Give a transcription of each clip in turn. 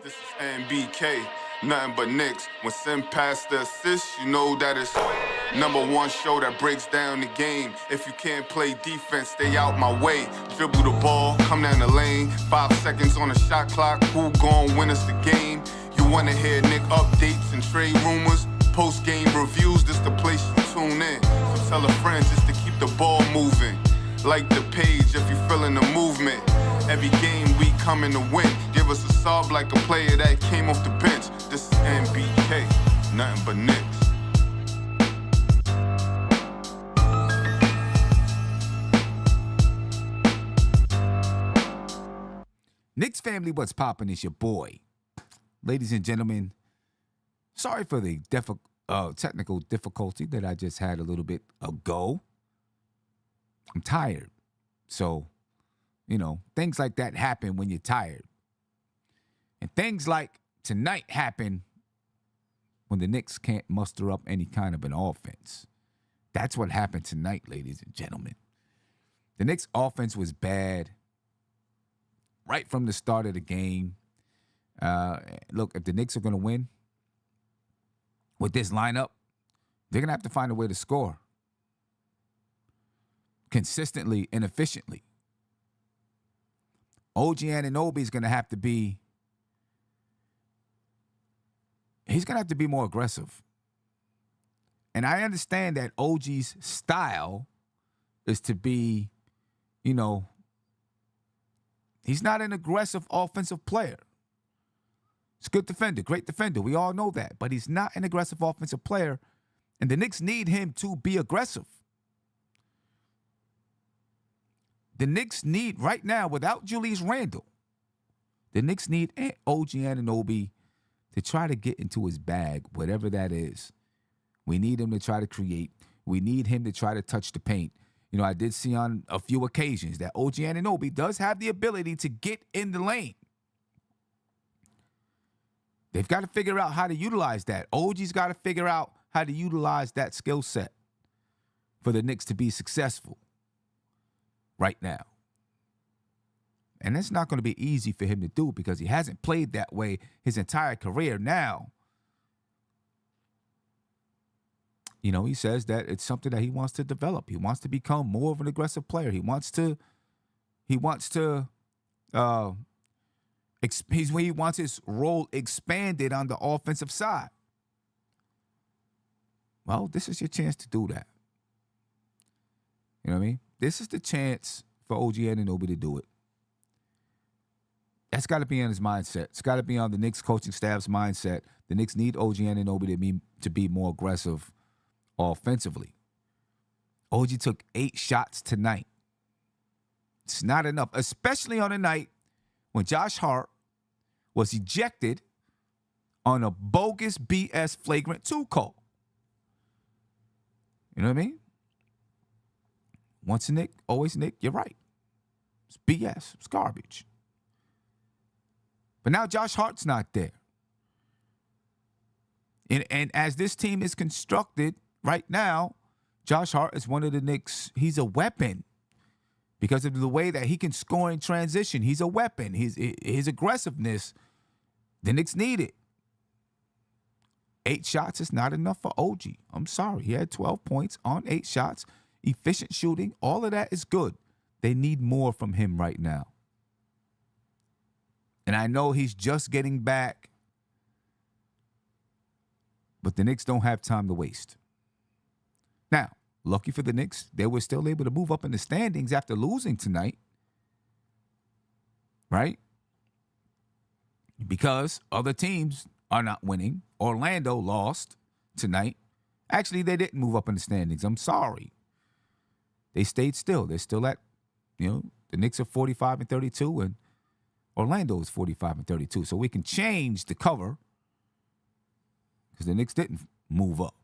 This is NBK, nothing but Knicks. When Sim pass the assist, you know that it's #1 show that breaks down the game. If you can't play defense, stay out my way. Dribble the ball, come down the lane. 5 seconds on the shot clock, who gon' win us the game? You wanna hear Nick updates and trade rumors? Postgame reviews, this the place you tune in. So tell a friend just to keep the ball moving. Like the page if you feeling the movement. Every game we coming to win. Give us a sub like a player that came off the bench. This is NBK, nothing but Knicks. Knicks family, what's poppin'? It's your boy. Ladies and gentlemen, sorry for the technical difficulty that I just had a little bit ago. I'm tired. So, things like that happen when you're tired. And things like tonight happen when the Knicks can't muster up any kind of an offense. That's what happened tonight, ladies and gentlemen. The Knicks offense was bad right from the start of the game. Look, if the Knicks are going to win with this lineup, they're going to have to find a way to score consistently and efficiently. OG Anunoby is going to have to be, he's going to have to be more aggressive. And I understand that OG's style is to be, he's not an aggressive offensive player. He's a good defender, great defender. We all know that. But he's not an aggressive offensive player. And the Knicks need him to be aggressive. The Knicks need, right now, without Julius Randle, the Knicks need OG Anunoby to try to get into his bag, whatever that is. We need him to try to create. We need him to try to touch the paint. I did see on a few occasions that OG Anunoby does have the ability to get in the lane. They've got to figure out how to utilize that. OG's got to figure out how to utilize that skill set for the Knicks to be successful right now. And it's not going to be easy for him to do because he hasn't played that way his entire career. Now, he says that it's something that he wants to develop. He wants to become more of an aggressive player. He wants his role expanded on the offensive side. Well, this is your chance to do that. You know what I mean? This is the chance for OG Anunoby to do it. That's got to be on his mindset. It's got to be on the Knicks coaching staff's mindset. The Knicks need OG Anunoby to be more aggressive offensively. OG took 8 shots tonight. It's not enough, especially on a night when Josh Hart was ejected on a bogus BS flagrant 2 call. You know what I mean? Once a Knick, always a Knick. You're right. It's BS. It's garbage. But now Josh Hart's not there. And as this team is constructed right now, Josh Hart is one of the Knicks. He's a weapon because of the way that he can score in transition. He's a weapon. His aggressiveness, the Knicks need it. 8 shots is not enough for OG. I'm sorry. He had 12 points on 8 shots. Efficient shooting. All of that is good. They need more from him right now. And I know he's just getting back, but the Knicks don't have time to waste. Now, lucky for the Knicks, they were still able to move up in the standings after losing tonight. Right? Because other teams are not winning. Orlando lost tonight. Actually, they didn't move up in the standings. I'm sorry. They stayed still. They're still at, the Knicks are 45-32, and Orlando is 45-32. So we can change the cover because the Knicks didn't move up.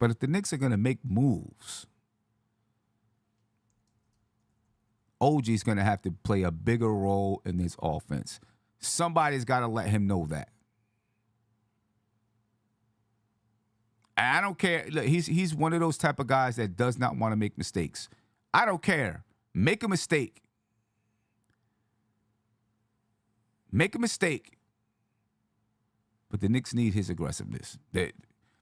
But if the Knicks are going to make moves, OG's going to have to play a bigger role in this offense. Somebody's got to let him know that. I don't care. Look, he's one of those type of guys that does not want to make mistakes. I don't care. Make a mistake. make a mistake, but the Knicks need his aggressiveness. They're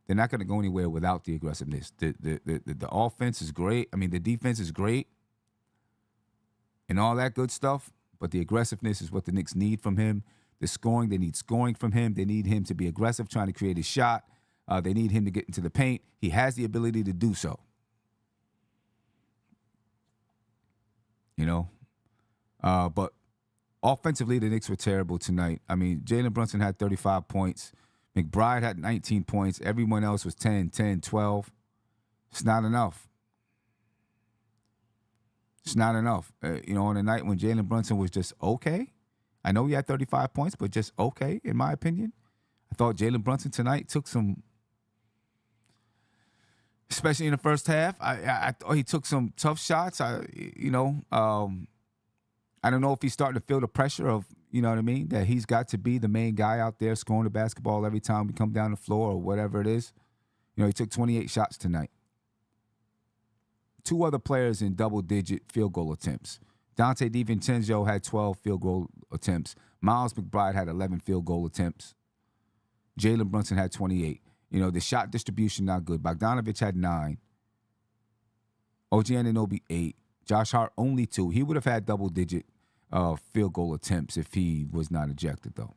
not going to go anywhere without the aggressiveness. The offense is great. I mean, the defense is great and all that good stuff, but the aggressiveness is what the Knicks need from him. The scoring, they need scoring from him. They need him to be aggressive, trying to create a shot. They need him to get into the paint. He has the ability to do so. You know? But offensively, the Knicks were terrible tonight. I mean, Jalen Brunson had 35 points. McBride had 19 points. Everyone else was 10, 12. It's not enough. It's not enough. On a night when Jalen Brunson was just okay, I know he had 35 points, but just okay, in my opinion. I thought Jalen Brunson tonight took some, especially in the first half, I thought he took some tough shots. I don't know if he's starting to feel the pressure of, you know what I mean, that he's got to be the main guy out there scoring the basketball every time we come down the floor or whatever it is. He took 28 shots tonight. 2 other players in double-digit field goal attempts. Dante DiVincenzo had 12 field goal attempts. Miles McBride had 11 field goal attempts. Jalen Brunson had 28. The shot distribution not good. Bogdanovich had 9. OG Anunoby 8. Josh Hart only 2. He would have had double-digit field goal attempts if he was not ejected, though.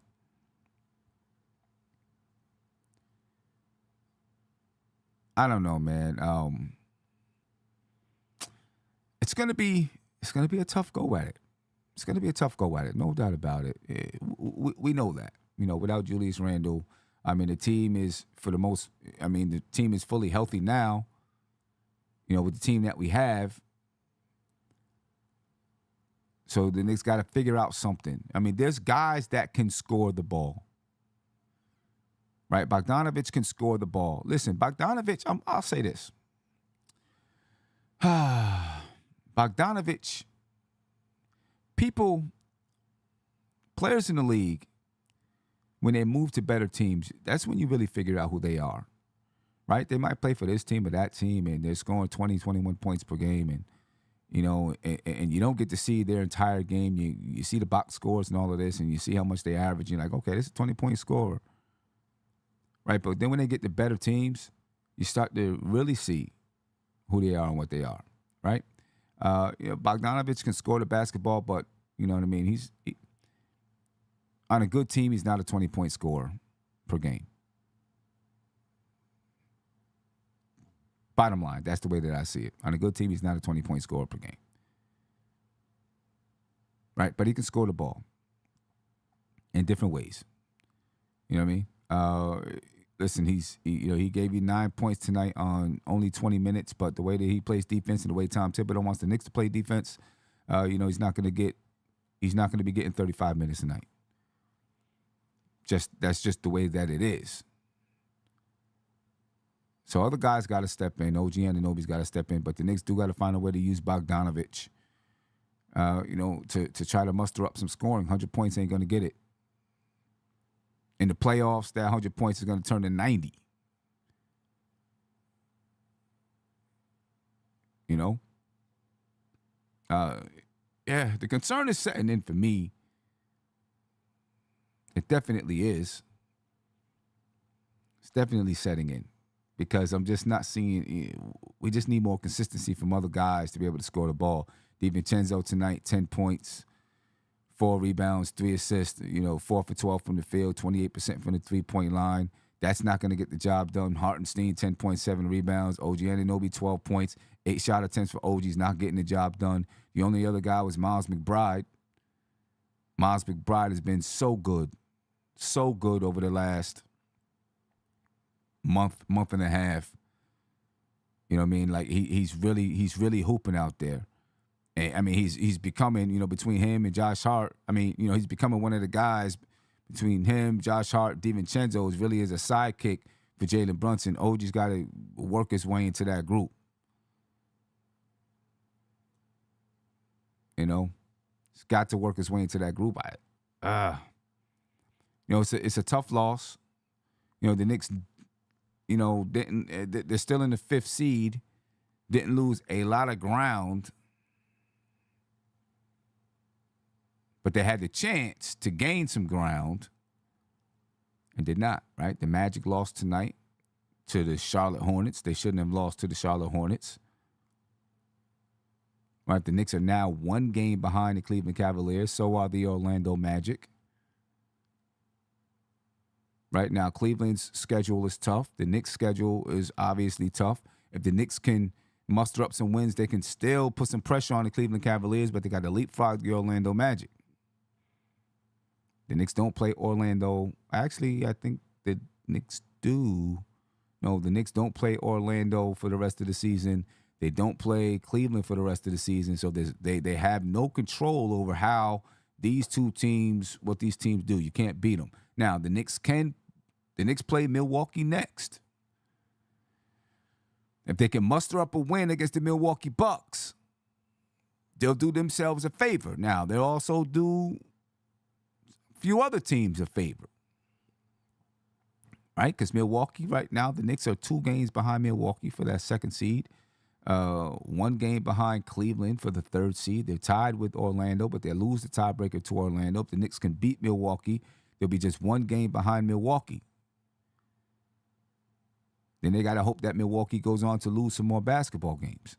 I don't know, man. It's gonna be a tough go at it. It's gonna be a tough go at it, no doubt about it. We know that. Without Julius Randle, I mean, the team is the team is fully healthy now. With the team that we have. So the Knicks got to figure out something. I mean, there's guys that can score the ball. Right? Bogdanovich can score the ball. Listen, Bogdanovich, I'll say this. Bogdanovich, players in the league, when they move to better teams, that's when you really figure out who they are. Right? They might play for this team or that team, and they're scoring 20, 21 points per game, and you don't get to see their entire game. You see the box scores and all of this, and you see how much they average. You're like, okay, this is a 20-point scorer. Right? But then when they get to better teams, you start to really see who they are and what they are. Right? Bogdanovich can score the basketball, but you know what I mean? On a good team, he's not a 20-point scorer per game. Bottom line, that's the way that I see it. On a good team, he's not a 20-point scorer per game. Right? But he can score the ball in different ways. You know what I mean? Listen, he gave you 9 points tonight on only 20 minutes, but the way that he plays defense and the way Tom Thibodeau wants the Knicks to play defense, he's not going to be getting 35 minutes a night. That's just the way that it is. So other guys got to step in. OG Anunoby's got to step in, but the Knicks do got to find a way to use Bogdanovich, to try to muster up some scoring. 100 points ain't going to get it. In the playoffs, that 100 points is going to turn to 90. The concern is setting in for me. It definitely is. It's definitely setting in. Because I'm just not seeing – we just need more consistency from other guys to be able to score the ball. DiVincenzo tonight, 10 points, 4 rebounds, 3 assists, 4 for 12 from the field, 28% from the three-point line. That's not going to get the job done. Hartenstein, 10.7 rebounds. OG Anunoby, 12 points. 8 shot attempts for OG's not getting the job done. The only other guy was Miles McBride. Miles McBride has been so good over the last month and a half. You know what I mean? Like he's really hooping out there. And I mean he's becoming, between him and Josh Hart, he's becoming one of the guys between him, Josh Hart, DiVincenzo is really as a sidekick for Jalen Brunson. OG's got to work his way into that group. He's got to work his way into that group. It's a tough loss. The Knicks they're still in the 5th seed, didn't lose a lot of ground. But they had the chance to gain some ground and did not, right? The Magic lost tonight to the Charlotte Hornets. They shouldn't have lost to the Charlotte Hornets. Right? The Knicks are now 1 game behind the Cleveland Cavaliers. So are the Orlando Magic. Right now, Cleveland's schedule is tough. The Knicks' schedule is obviously tough. If the Knicks can muster up some wins, they can still put some pressure on the Cleveland Cavaliers, but they got to leapfrog the Orlando Magic. The Knicks don't play Orlando. Actually, I think the Knicks do. No, the Knicks don't play Orlando for the rest of the season. They don't play Cleveland for the rest of the season. So they have no control over how these two teams, what these teams do. You can't beat them. Now, the Knicks play Milwaukee next. If they can muster up a win against the Milwaukee Bucks, they'll do themselves a favor. Now, they'll also do a few other teams a favor. Right? Because Milwaukee right now, the Knicks are 2 games behind Milwaukee for that 2nd seed. 1 game behind Cleveland for the 3rd seed. They're tied with Orlando, but they lose the tiebreaker to Orlando. If the Knicks can beat Milwaukee, they'll be just 1 game behind Milwaukee. Then they got to hope that Milwaukee goes on to lose some more basketball games.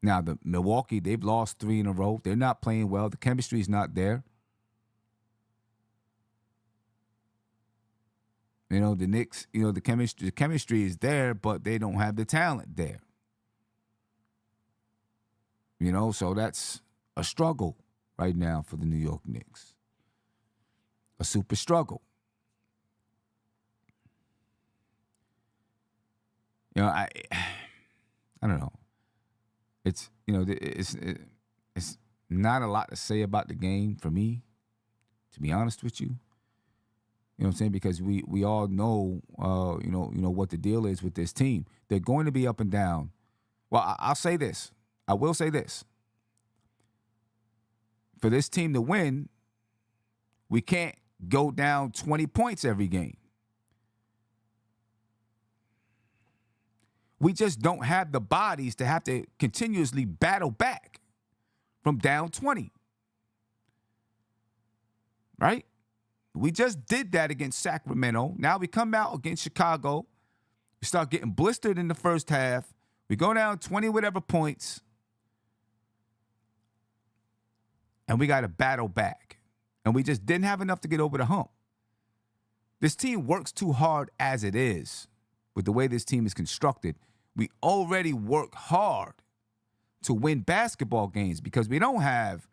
Now, the Milwaukee, they've lost 3 in a row. They're not playing well. The chemistry's not there. You know, the Knicks, you know, the chemistry is there, but they don't have the talent there. You know, so that's a struggle right now for the New York Knicks. A super struggle. You know, I don't know. It's, you know, it's not a lot to say about the game for me, to be honest with you. You know what I'm saying? Because we all know, you know what the deal is with this team. They're going to be up and down. Well, I'll say this. I will say this. For this team to win, we can't go down 20 points every game. We just don't have the bodies to have to continuously battle back from down 20. Right? We just did that against Sacramento. Now we come out against Chicago. We start getting blistered in the first half. We go down 20 whatever points. And we got to battle back. And we just didn't have enough to get over the hump. This team works too hard as it is. With the way this team is constructed, we already work hard to win basketball games because we don't have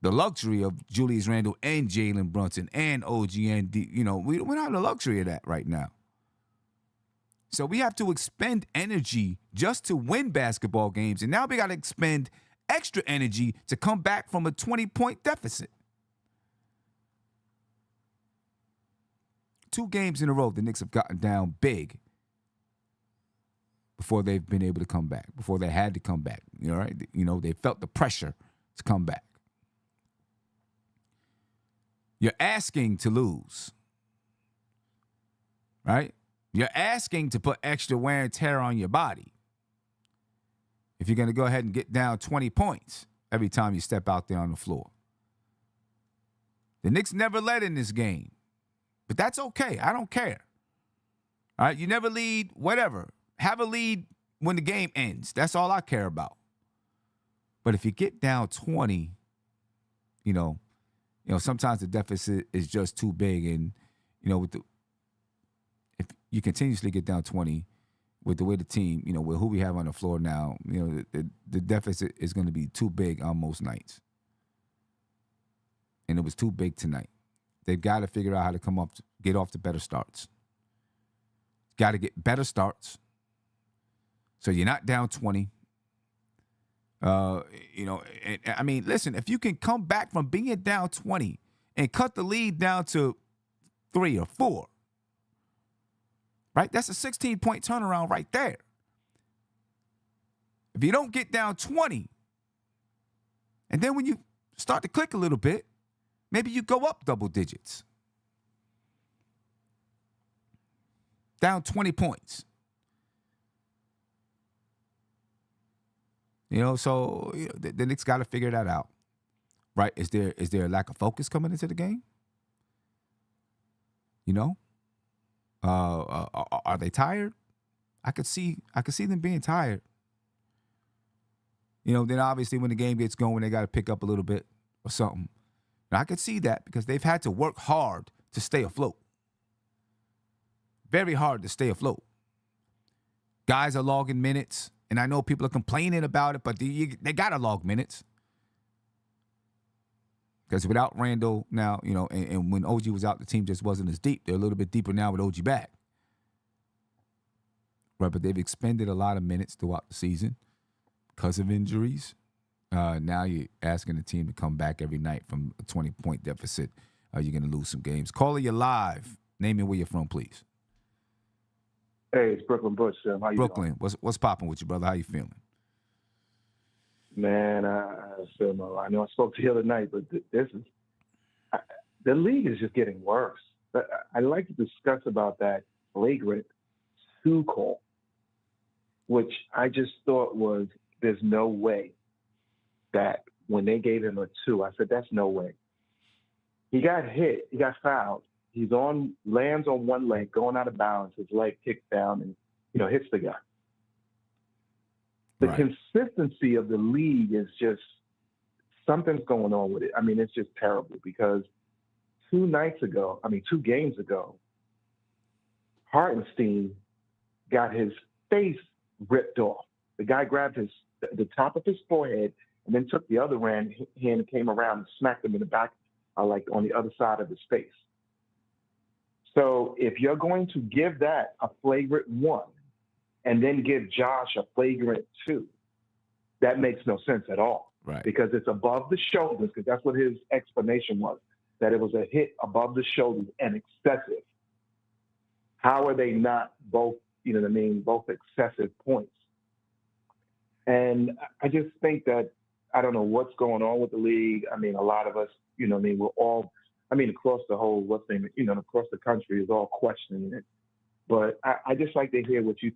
the luxury of Julius Randle and Jalen Brunson and OG and D. You know, we don't have the luxury of that right now. So we have to expend energy just to win basketball games. And now we got to expend extra energy to come back from a 20-point deficit. 2 games in a row, the Knicks have gotten down big before they've been able to come back, before they had to come back. You know, right? You know, they felt the pressure to come back. You're asking to lose, right? You're asking to put extra wear and tear on your body if you're going to go ahead and get down 20 points every time you step out there on the floor. The Knicks never led in this game. But that's okay. I don't care. All right? You never lead, whatever. Have a lead when the game ends. That's all I care about. But if you get down 20, you know, sometimes the deficit is just too big. And, you know, if you continuously get down 20 with the way the team, you know, with who we have on the floor now, you know, the deficit is going to be too big on most nights. And it was too big tonight. They've got to figure out how to get off to better starts. Got to get better starts. So you're not down 20. You know, and, I mean, listen, if you can come back from being down 20 and cut the lead down to 3 or 4, right? That's a 16-point turnaround right there. If you don't get down 20, and then when you start to click a little bit, maybe you go up double digits. Down 20 points. So the Knicks got to figure that out, right? Is there a lack of focus coming into the game? Are they tired? I could see them being tired. Then obviously when the game gets going, they got to pick up a little bit or something. And I could see that because they've had to work hard to stay afloat. Very hard to stay afloat. Guys are logging minutes, and I know people are complaining about it, but they got to log minutes. Because without Randall now, and when OG was out, the team just wasn't as deep. They're a little bit deeper now with OG back. Right, but they've expended a lot of minutes throughout the season because of injuries. Now you're asking the team to come back every night from a 20-point deficit. You're going to lose some games. Caller, you're live. Name and where you're from, please. Hey, it's Brooklyn Bush. How you Brooklyn, doing? what's popping with you, brother? How you feeling? Man, I feel I know I spoke to you the other night, but the league is just getting worse. But I'd like to discuss about that flagrant 2 call, which I just thought was there's no way that when they gave him a 2, I said that's no way. He got hit, he got fouled. He's lands on one leg, going out of bounds. His leg kicks down and, hits the guy. The consistency of the league is just, something's going on with it. I mean, it's just terrible because 2 games ago, Hartenstein got his face ripped off. The guy grabbed the top of his forehead and then took the other hand and came around and smacked him in the back, like on the other side of his face. So if you're going to give that a flagrant 1 and then give Josh a flagrant 2, that makes no sense at all. Right. Because it's above the shoulders, because that's what his explanation was, that it was a hit above the shoulders and excessive. How are they not both, both excessive points? And I just think that, I don't know what's going on with the league. I mean, a lot of us, we're all, across the whole, across the country is all questioning it. But I just like to hear what you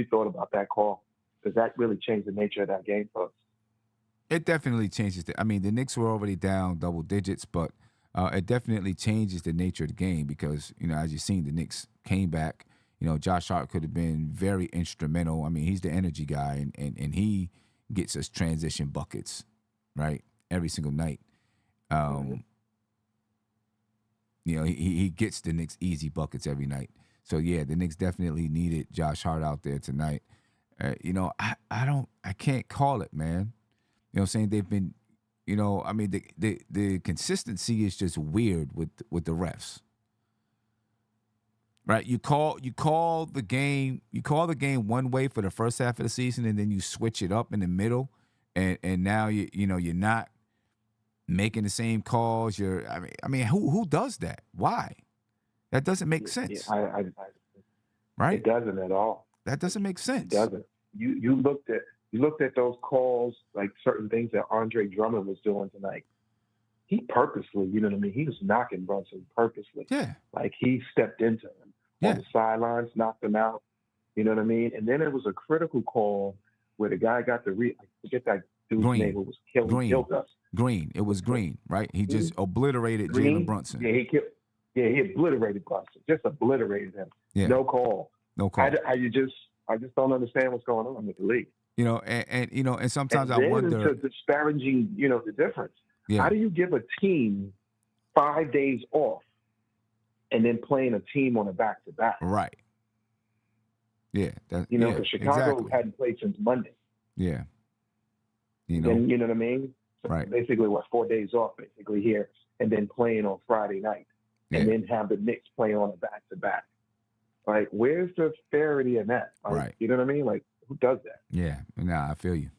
thought about that call, because that really changed the nature of that game for us. It definitely changes. The Knicks were already down double digits, but it definitely changes the nature of the game because, as you've seen, the Knicks came back. Josh Hart could have been very instrumental. I mean, he's the energy guy, and he gets us transition buckets, right, every single night. He gets the Knicks easy buckets every night. So, yeah, the Knicks definitely needed Josh Hart out there tonight. I can't call it, man. You know what I'm saying? They've been, the consistency is just weird with the refs. Right? You call the game one way for the first half of the season, and then you switch it up in the middle, and now you're not making the same calls. Who does that? Why? That doesn't make sense. Yeah, right? It doesn't at all. That doesn't make sense. It doesn't. You looked at those calls, like certain things that Andre Drummond was doing tonight. He purposely, he was knocking Brunson purposely. Yeah. Like he stepped into him on the sidelines, knocked him out. You know what I mean? And then it was a critical call where the guy got I forget that dude's name who was killed us. Green. It was Green, right? He just obliterated Jalen Brunson. Yeah, he obliterated Brunson. Just obliterated him. Yeah. No call. I just don't understand what's going on with the league. And sometimes and I wonder. To disparaging, the difference. Yeah. How do you give a team 5 days off and then playing a team on a back-to-back? Right. Yeah. Because Chicago hadn't played since Monday. Yeah. And you know what I mean? So right. Basically, 4 days off basically here, and then playing on Friday night, and then have the Knicks play on a back-to-back. Like, where's the fairity in that? Like, right. You know what I mean? Like, who does that? Yeah. Nah, I feel you.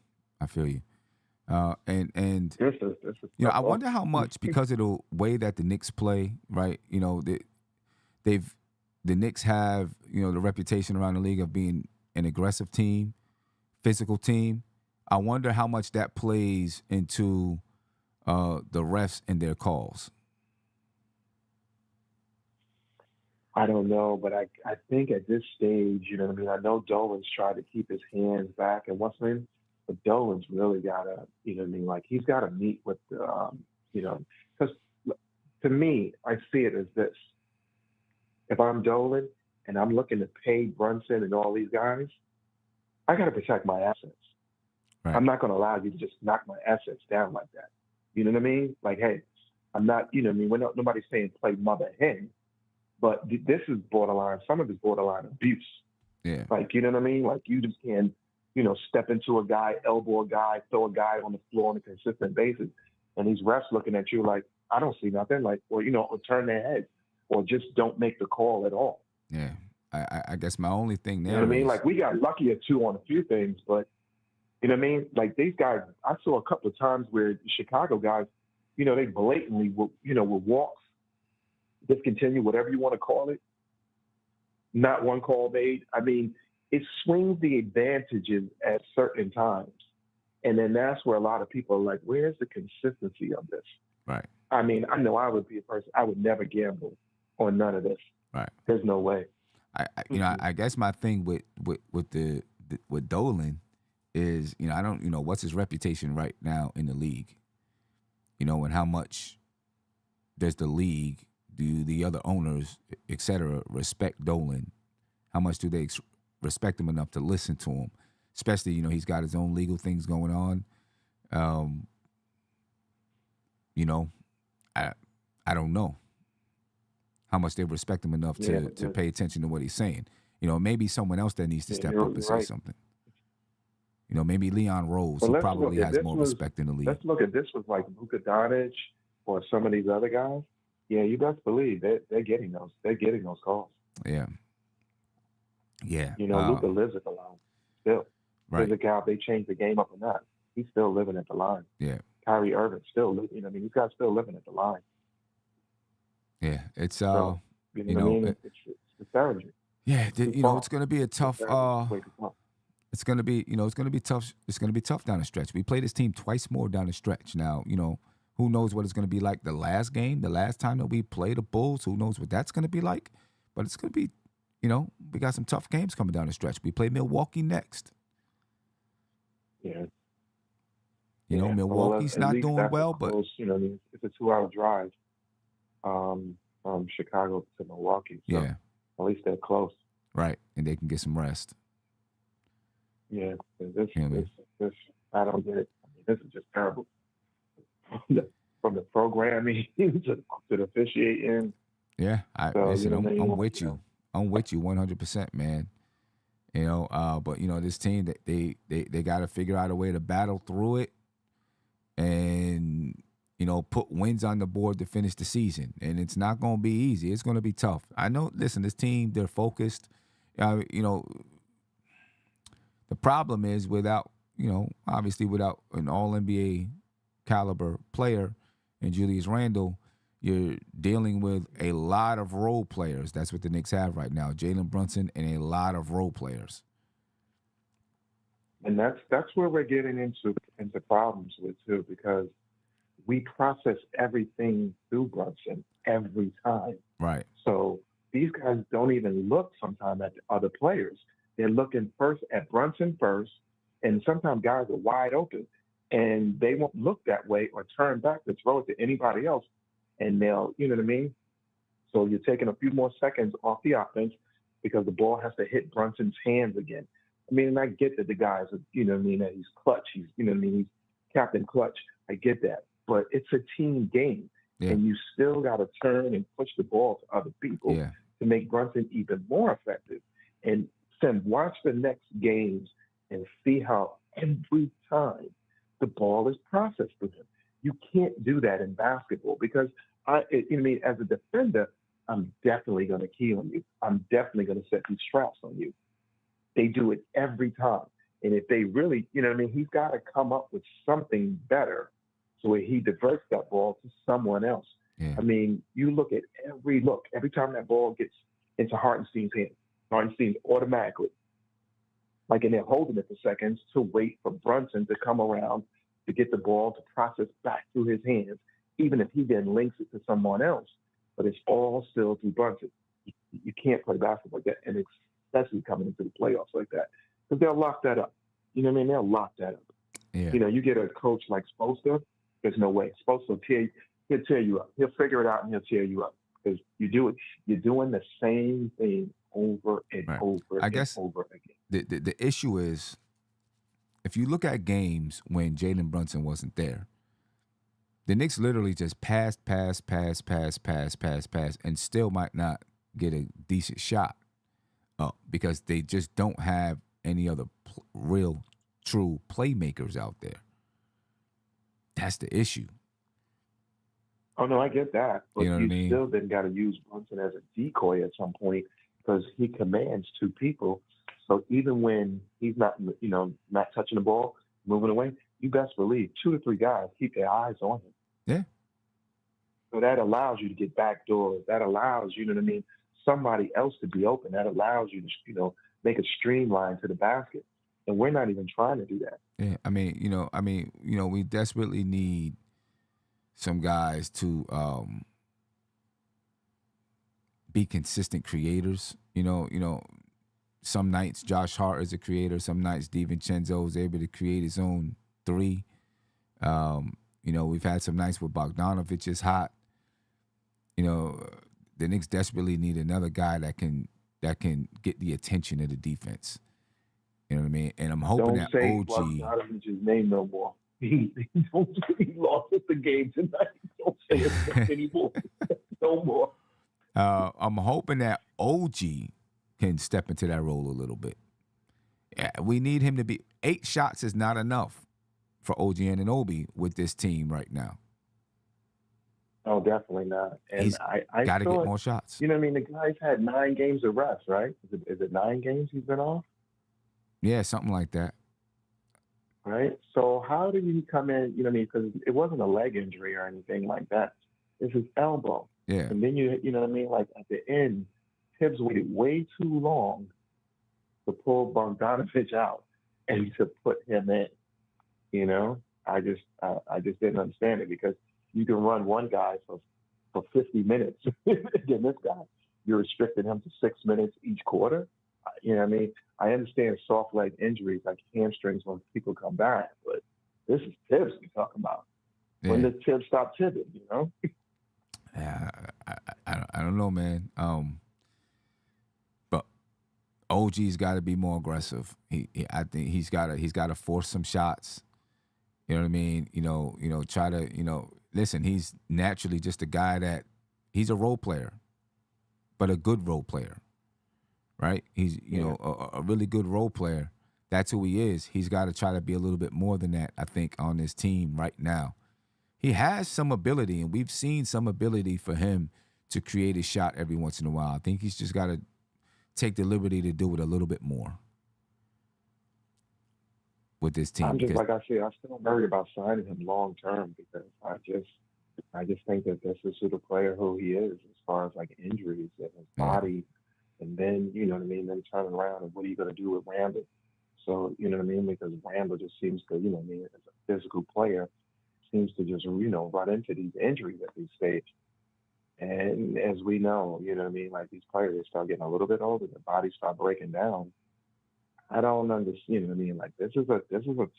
And this is I wonder how much, because of the way that the Knicks play, right? The Knicks have, the reputation around the league of being an aggressive team, physical team. I wonder how much that plays into the refs and their calls. I don't know, but I think at this stage, I know Dolan's tried to keep his hands back, and what's his name? But Dolan's really gotta, like he's gotta meet with the, because to me, I see it as this: if I'm Dolan and I'm looking to pay Brunson and all these guys, I gotta protect my assets. Right. I'm not gonna allow you to just knock my assets down like that. You know what I mean? Like, hey, I'm not, we're not, nobody's saying play mother hen, but this is borderline. Some of it's borderline abuse. Yeah. Like, you know what I mean? Like, you just can't, step into a guy, elbow a guy, throw a guy on the floor on a consistent basis. And these refs looking at you like, I don't see nothing. Like, or turn their head or just don't make the call at all. Yeah. I guess my only thing there You know what I mean? is, Like, we got lucky or two on a few things, but, you know what I mean? Like, these guys, I saw a couple of times where the Chicago guys, they blatantly, with walks, discontinue, whatever you want to call it. Not one call made. I mean, it swings the advantages at certain times. And then that's where a lot of people are like, where's the consistency of this? right. I mean, I know I would be a person, I would never gamble on none of this. Right. There's no way. I guess my thing with Dolan is, I don't, what's his reputation right now in the league, and how much does the league, do the other owners, et cetera, respect Dolan? How much do they respect him enough to listen to him? Especially, he's got his own legal things going on. I don't know how much they respect him enough to pay attention to what he's saying. Maybe someone else that needs to step up and say something. Maybe Leon Rose, But who probably has more respect in the league. Let's look at this with like Luka Doncic or some of these other guys. Yeah, you best believe they're getting those. They're getting those calls. Yeah. Yeah. Luka lives at the line still. Right. Physicality, they changed the game up or not. He's still living at the line. Yeah. Kyrie Irving still living. These guys still living at the line. Yeah. It's so, it's discouraging. Yeah. It's going to be a tough. It's going to be, it's going to be tough. It's going to be tough down the stretch. We play this team twice more down the stretch. Now, who knows what it's going to be like the last game, the last time that we play the Bulls. Who knows what that's going to be like? But it's going to be, we got some tough games coming down the stretch. We play Milwaukee next. Yeah. Milwaukee's not doing well, but close, it's a 2-hour drive from Chicago to Milwaukee. So yeah, at least they're close. Right, and they can get some rest. Yeah, this I don't get it. I mean, this is just terrible. From the programming to the officiating. Yeah, listen, I'm with you. I'm with you 100%, man. But this team, that they got to figure out a way to battle through it, and put wins on the board to finish the season. And it's not going to be easy. It's going to be tough. I know. Listen, this team, they're focused. The problem is obviously without an All-NBA caliber player and Julius Randle, you're dealing with a lot of role players. That's what the Knicks have right now. Jalen Brunson and a lot of role players. And that's where we're getting into problems with too, because we process everything through Brunson every time. Right. So these guys don't even look sometimes at the other players. They're looking first at Brunson first, and sometimes guys are wide open, and they won't look that way or turn back to throw it to anybody else, and they'll, you know what I mean? So you're taking a few more seconds off the offense because the ball has to hit Brunson's hands again. I mean, and I get that the guys are, that he's clutch. He's, he's Captain Clutch. I get that. But it's a team game, and you still got to turn and push the ball to other people to make Brunson even more effective. And watch the next games and see how every time the ball is processed through him. You can't do that in basketball because as a defender, I'm definitely going to key on you. I'm definitely going to set these traps on you. They do it every time. And if they really, he's got to come up with something better so where he diverts that ball to someone else. Yeah. I mean, you look at every time that ball gets into Hartenstein's hand, Hartenstein automatically, and they're holding it for seconds to wait for Brunson to come around to get the ball to process back through his hands, even if he then links it to someone else. But it's all still through Brunson. You can't play basketball like that, and especially coming into the playoffs like that, because they'll lock that up. They'll lock that up. Yeah. You get a coach like Spoelstra, there's no way. Spoelstra will he'll tear you up. He'll figure it out and he'll tear you up because you're doing the same thing over and Right. over I and guess over again. the issue is if you look at games when Jalen Brunson wasn't there, the Knicks literally just pass, and still might not get a decent shot up because they just don't have any other real, true playmakers out there. That's the issue. Oh no, I get that, You but know what I you mean? still then got to use Brunson as a decoy at some point because he commands two people. So even when he's not, not touching the ball, moving away, you best believe 2 to 3 guys keep their eyes on him. Yeah. So that allows you to get back doors. That allows somebody else to be open. That allows you to make a streamline to the basket. And we're not even trying to do that. Yeah. We desperately need some guys to be consistent creators. Some nights Josh Hart is a creator. Some nights DiVincenzo is able to create his own three. We've had some nights where Bogdanovich is hot. The Knicks desperately need another guy that can get the attention of the defense. You know what I mean? And I'm hoping Don't say OG. Bogdanovich's name no more. He lost us the game tonight. Don't say it anymore. No more. I'm hoping that OG can step into that role a little bit. Yeah, we need him to be 8 shots is not enough for OG Anunoby with this team right now. Oh, definitely not. And He's I got to get thought, more shots. The guy's had 9 games of rest, right? Is it 9 games he's been off? Yeah, something like that. Right. So how do you come in? Because it wasn't a leg injury or anything like that. It's his elbow. Yeah. And then like at the end, Tibbs waited way too long to pull Bogdanovich out and to put him in. I just didn't understand it because you can run one guy for 50 minutes. Again, this guy, you're restricting him to 6 minutes each quarter. I understand soft leg injuries like hamstrings when people come back, but this is Tibbs we're talking about. Yeah. When does Tibbs stop tibbing, Yeah, I don't know, man. But OG's got to be more aggressive. I think he's got to force some shots. You know what I mean? Try to listen. He's naturally just a guy that he's a role player, but a good role player, right? He's a really good role player. That's who he is. He's got to try to be a little bit more than that, I think, on this team right now. He has some ability, and we've seen some ability for him to create a shot every once in a while. I think he's just got to take the liberty to do it a little bit more with this team. I'm just like I said, I'm still worried about signing him long term because I just think that this is the player who he is as far as like injuries and his body, and then then turning around and what are you going to do with Randall? So because Randall just seems to as a physical player seems to just run into these injuries at this stage. And as we know, like these players, they start getting a little bit older, their bodies start breaking down. I don't understand. Like this is a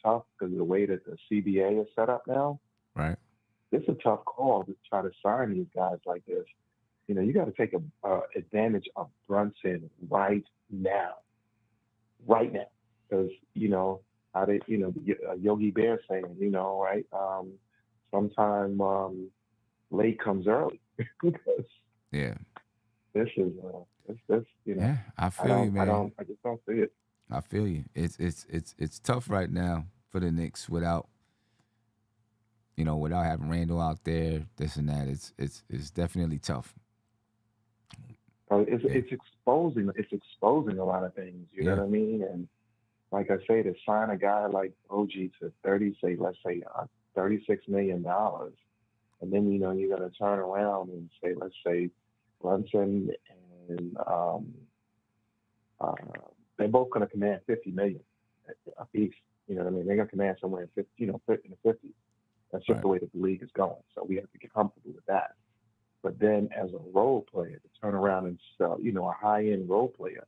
tough because of the way that the CBA is set up now. Right. This is a tough call to try to sign these guys like this. You got to take advantage of Brunson right now, because how they Yogi Bear saying right. Sometime late comes early because this is Yeah, I feel you, man. I just don't see it. I feel you. It's tough right now for the Knicks without having Randall out there, this and that. It's definitely tough. It's exposing a lot of things. You know what I mean? And like I say, to sign a guy like OG to $36 million, and then you're going to turn around and say, let's say Brunson and they're both going to command $50 million a piece. You know what I mean? They're going to command somewhere in 50, in the 50s. That's just the way that the league is going. So we have to get comfortable with that. But then as a role player, to turn around and sell, a high-end role player,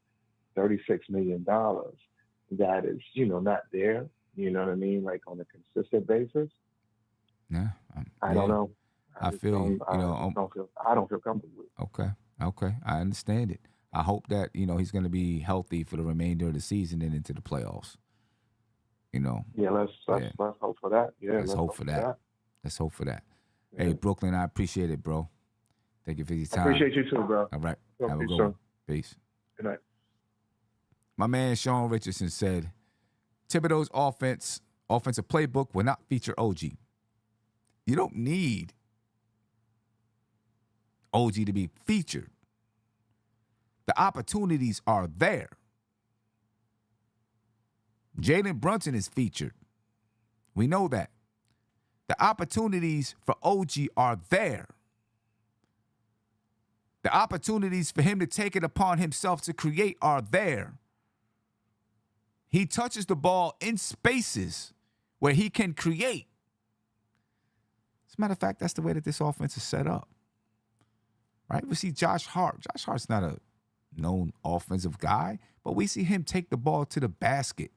$36 million, that is, not there. You know what I mean? Like on a consistent basis. Yeah. I don't know. I just feel you. don't, I just I don't feel comfortable with it. Okay. Okay. I understand it. I hope that, he's going to be healthy for the remainder of the season and into the playoffs. Yeah, Yeah. let's hope for that. Yeah, Let's let's hope hope for for that. that. Let's hope for that. Hey, Yeah. Brooklyn, I appreciate it, bro. Thank you for your I time. appreciate you too, bro. All right. Talk Have to a you good soon. one. Peace. Good night. My man Sean Richardson said, Thibodeau's offensive playbook will not feature OG. You don't need OG to be featured. The opportunities are there. Jalen Brunson is featured. We know that. The opportunities for OG are there. The opportunities for him to take it upon himself to create are there. He touches the ball in spaces where he can create. As a matter of fact, that's the way that this offense is set up. Right? We see Josh Hart. Josh Hart's not a known offensive guy, but we see him take the ball to the basket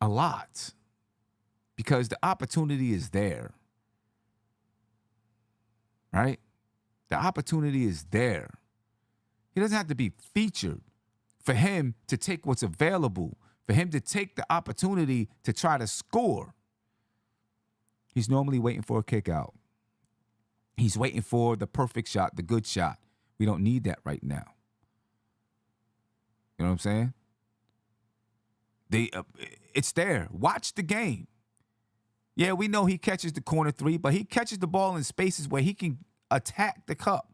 a lot because the opportunity is there. Right? The opportunity is there. He doesn't have to be featured for him to take what's available, for him to take the opportunity to try to score. He's normally waiting for a kick out. He's waiting for the perfect shot, the good shot. We don't need that right now. You know what I'm saying? It's there. Watch the game. Yeah, we know he catches the corner three, but he catches the ball in spaces where he can attack the cup.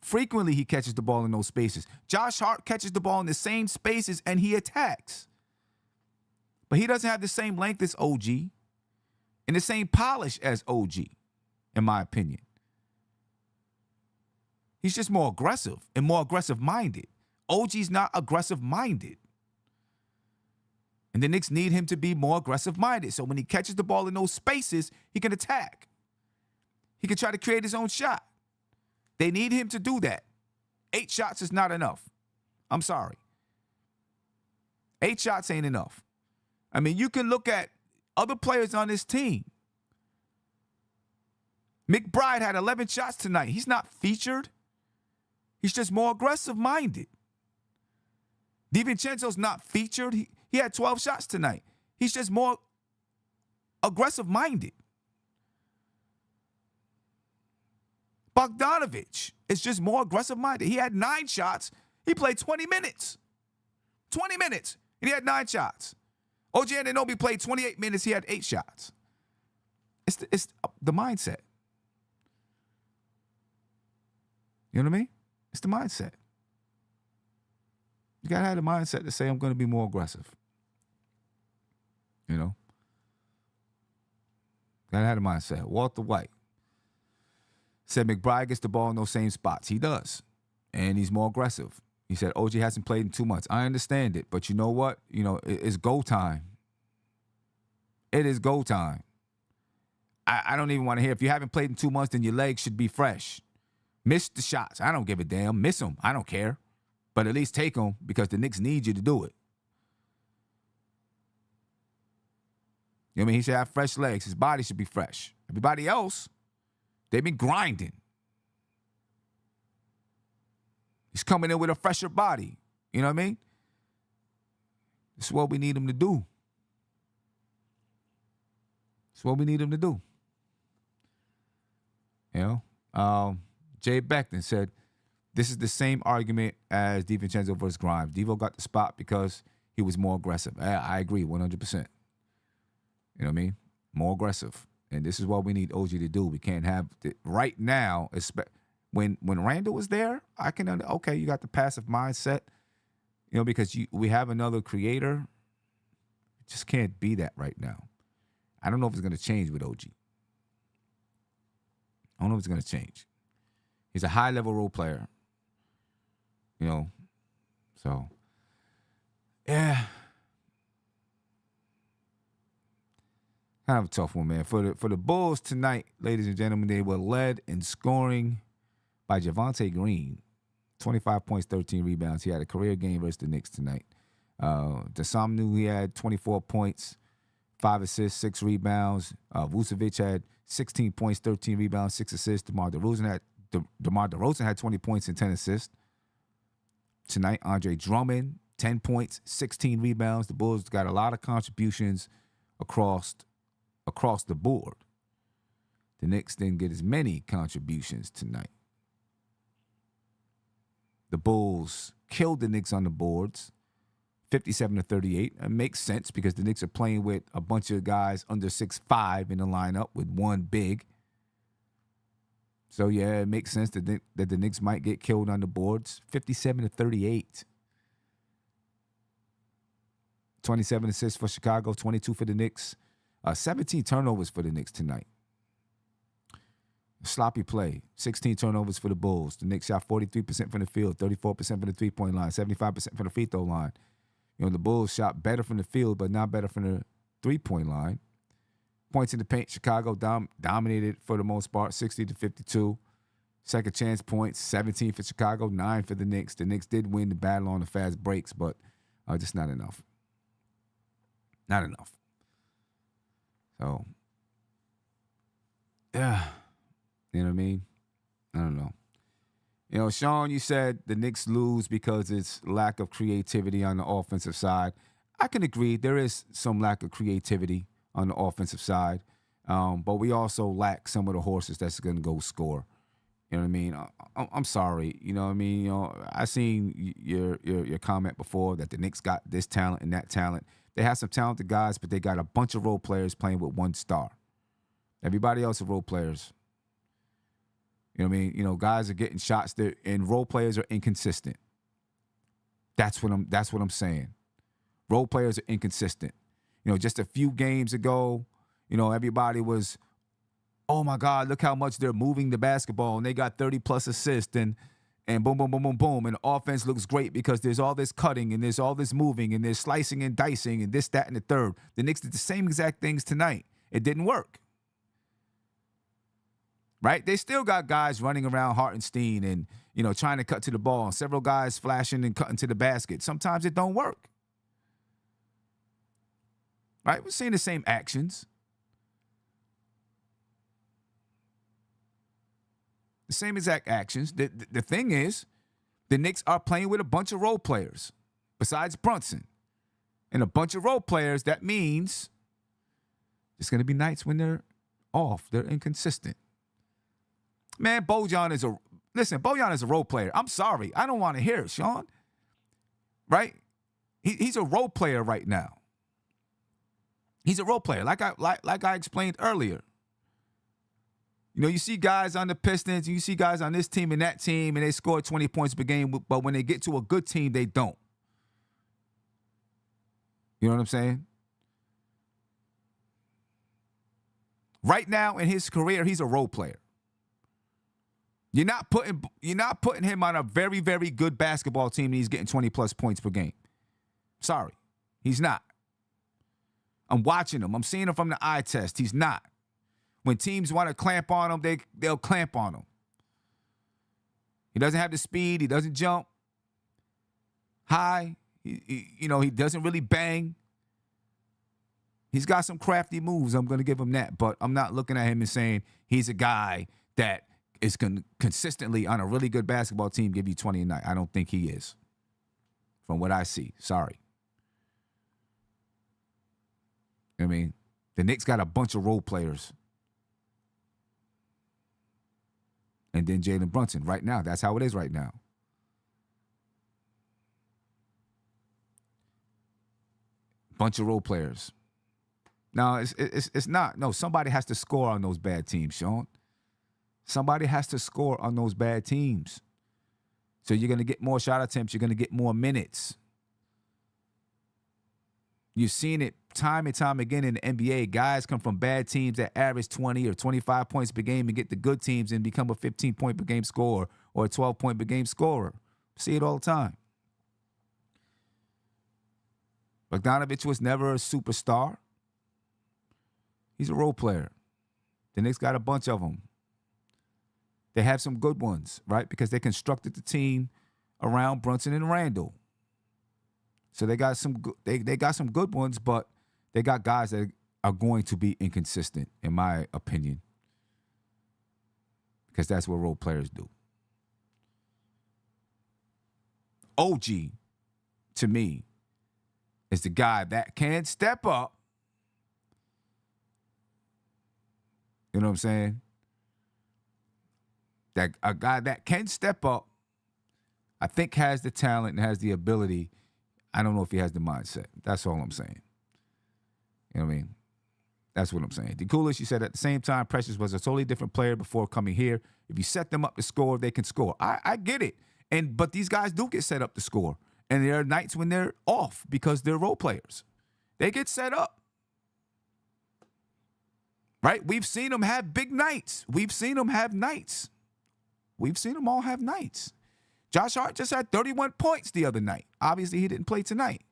Frequently, he catches the ball in those spaces. Josh Hart catches the ball in the same spaces and he attacks. But he doesn't have the same length as OG and the same polish as OG, in my opinion. He's just more aggressive and more aggressive-minded. OG's not aggressive-minded. And the Knicks need him to be more aggressive-minded. So when he catches the ball in those spaces, he can attack. He can try to create his own shot. They need him to do that. 8 shots is not enough. I'm sorry. 8 shots ain't enough. I mean, you can look at other players on this team. McBride had 11 shots tonight. He's not featured. He's just more aggressive-minded. DiVincenzo's not featured. He had 12 shots tonight. He's just more aggressive-minded. Bogdanovich is just more aggressive-minded. He had 9 shots. He played 20 minutes. 20 minutes, and he had 9 shots. OG Anunoby played 28 minutes. He had 8 shots. It's the mindset. You know what I mean? It's the mindset. You got to have the mindset to say, I'm going to be more aggressive. You know? Got to have the mindset. Walter White said McBride gets the ball in those same spots. He does. And he's more aggressive. He said OG hasn't played in 2 months. I understand it. But you know what? It's go time. It is go time. I don't even want to hear, if you haven't played in 2 months, then your legs should be fresh. Miss the shots. I don't give a damn. Miss them. I don't care. But at least take them because the Knicks need you to do it. You know what I mean? He should have fresh legs. His body should be fresh. Everybody else, they've been grinding. He's coming in with a fresher body. You know what I mean? This is what we need him to do. It's what we need him to do. You know? Jay Beckton said, this is the same argument as DiVincenzo versus Grimes. Devo got the spot because he was more aggressive. I agree 100%. You know what I mean? More aggressive. And this is what we need OG to do. We can't have right now, when Randall was there, I can, okay, you got the passive mindset, because we have another creator. It just can't be that right now. I don't know if it's going to change with OG. I don't know if it's going to change. He's a high-level role player. So, yeah. Kind of a tough one, man. For the Bulls tonight, ladies and gentlemen, they were led in scoring by Javonte Green. 25 points, 13 rebounds. He had a career game versus the Knicks tonight. Desamnu, he had 24 points, 5 assists, 6 rebounds. Vucevic had 16 points, 13 rebounds, 6 assists. DeMar DeRozan had 20 points and 10 assists. Tonight, Andre Drummond, 10 points, 16 rebounds. The Bulls got a lot of contributions across the board. The Knicks didn't get as many contributions tonight. The Bulls killed the Knicks on the boards, 57-38. It makes sense because the Knicks are playing with a bunch of guys under 6'5" in the lineup with one big. So, yeah, it makes sense that the Knicks might get killed on the boards, 57-38. 27 assists for Chicago, 22 for the Knicks. 17 turnovers for the Knicks tonight. Sloppy play. 16 turnovers for the Bulls. The Knicks shot 43% from the field, 34% from the three-point line, 75% from the free throw line. The Bulls shot better from the field, but not better from the three-point line. Points in the paint, Chicago dominated for the most part, 60-52. Second chance points, 17 for Chicago, 9 for the Knicks. The Knicks did win the battle on the fast breaks, but just not enough. Not enough. So, yeah. You know what I mean? I don't know. Sean, you said the Knicks lose because it's lack of creativity on the offensive side. I can agree. There is some lack of creativity on the offensive side. But we also lack some of the horses that's going to go score. You know what I mean? I'm sorry. You know what I mean? I seen your comment before that the Knicks got this talent and that talent. They have some talented guys, but they got a bunch of role players playing with one star. Everybody else are role players. You know what I mean? Guys are getting shots there, and role players are inconsistent. That's what I'm saying. Role players are inconsistent. Just a few games ago, everybody was, oh my God, look how much they're moving the basketball, and they got 30+ assists, and boom, boom, boom, boom, boom, and the offense looks great because there's all this cutting and there's all this moving and there's slicing and dicing and this, that, and the third. The Knicks did the same exact things tonight. It didn't work. Right? They still got guys running around Hartenstein and, trying to cut to the ball, and several guys flashing and cutting to the basket. Sometimes it don't work. Right? We're seeing the same actions. The same exact actions. The thing is, the Knicks are playing with a bunch of role players besides Brunson. And a bunch of role players, that means there's going to be nights when they're off. They're inconsistent. Man, Bojan is a role player. I'm sorry. I don't want to hear it, Sean. Right? He's a role player right now. He's a role player, like I explained earlier. You see guys on the Pistons, you see guys on this team and that team, and they score 20 points per game, but when they get to a good team, they don't. You know what I'm saying? Right now in his career, he's a role player. You're not putting him on a very, very good basketball team and he's getting 20+ points per game. Sorry. He's not. I'm watching him. I'm seeing him from the eye test. He's not. When teams want to clamp on him, they'll clamp on him. He doesn't have the speed. He doesn't jump high. He doesn't really bang. He's got some crafty moves. I'm going to give him that. But I'm not looking at him and saying he's a guy that is consistently on a really good basketball team give you 20 a night. I don't think he is. From what I see. Sorry. I mean, the Knicks got a bunch of role players. And then Jalen Brunson right now. That's how it is right now. Bunch of role players. Now, it's not. No, somebody has to score on those bad teams, Sean. Somebody has to score on those bad teams. So you're going to get more shot attempts. You're going to get more minutes. You've seen it time and time again in the NBA. Guys come from bad teams that average 20 or 25 points per game and get the good teams and become a 15-point per game scorer or a 12-point per game scorer. See it all the time. Bogdanovich was never a superstar. He's a role player. The Knicks got a bunch of them. They have some good ones, right? Because they constructed the team around Brunson and Randall. So they got some they got some good ones, but they got guys that are going to be inconsistent, in my opinion, because that's what role players do. OG, to me, is the guy that can step up. You know what I'm saying? That a guy that can step up, I think has the talent and has the ability. I don't know if he has the mindset. That's all I'm saying. You know what I mean? That's what I'm saying. The coolest, you said at the same time, Precious was a totally different player before coming here. If you set them up to score, they can score. I get it. But these guys do get set up to score. And there are nights when they're off because they're role players. They get set up. Right? We've seen them have big nights. We've seen them have nights. We've seen them all have nights. Josh Hart just had 31 points the other night. Obviously, he didn't play tonight.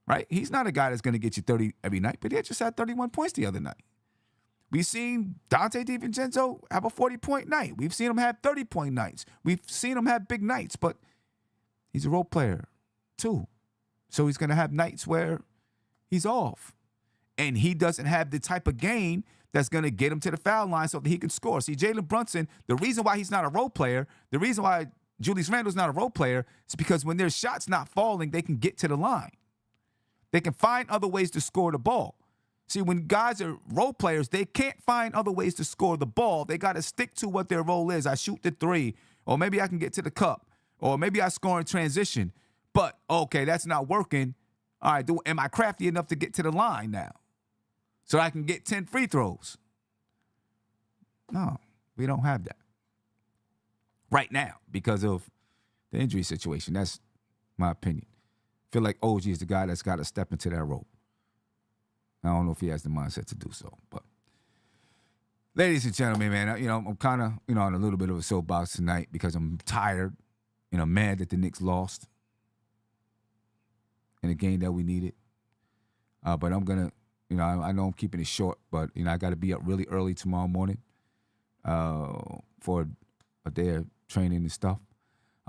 Right? He's not a guy that's going to get you 30 every night, but he just had 31 points the other night. We've seen Dante DiVincenzo have a 40-point night. We've seen him have 30-point nights. We've seen him have big nights, but he's a role player too. So he's going to have nights where he's off. And he doesn't have the type of game that's going to get him to the foul line so that he can score. See, Jalen Brunson, the reason why he's not a role player, the reason why Julius Randle's not a role player is because when their shots not falling, they can get to the line. They can find other ways to score the ball. See, when guys are role players, they can't find other ways to score the ball. They got to stick to what their role is. I shoot the three, or maybe I can get to the cup, or maybe I score in transition. But, okay, that's not working. All right, am I crafty enough to get to the line now so I can get 10 free throws? No, we don't have that right now because of the injury situation. That's my opinion. I feel like OG is the guy that's got to step into that role. I don't know if he has the mindset to do so, but ladies and gentlemen, man, I'm kind of, on a little bit of a soapbox tonight because I'm tired and I'm mad that the Knicks lost in a game that we needed. But I'm gonna, I know I'm keeping it short, but I got to be up really early tomorrow morning for a day of training and stuff.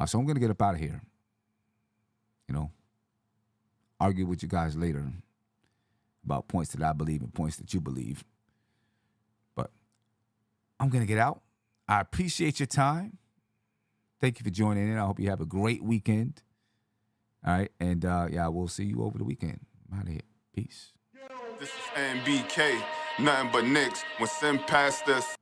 So I'm gonna get up out of here. Argue with you guys later about points that I believe and points that you believe. But I'm going to get out. I appreciate your time. Thank you for joining in. I hope you have a great weekend. All right. And, we'll see you over the weekend. I'm out of here. Peace. This is NBK, nothing but Knicks. When Sim passed us.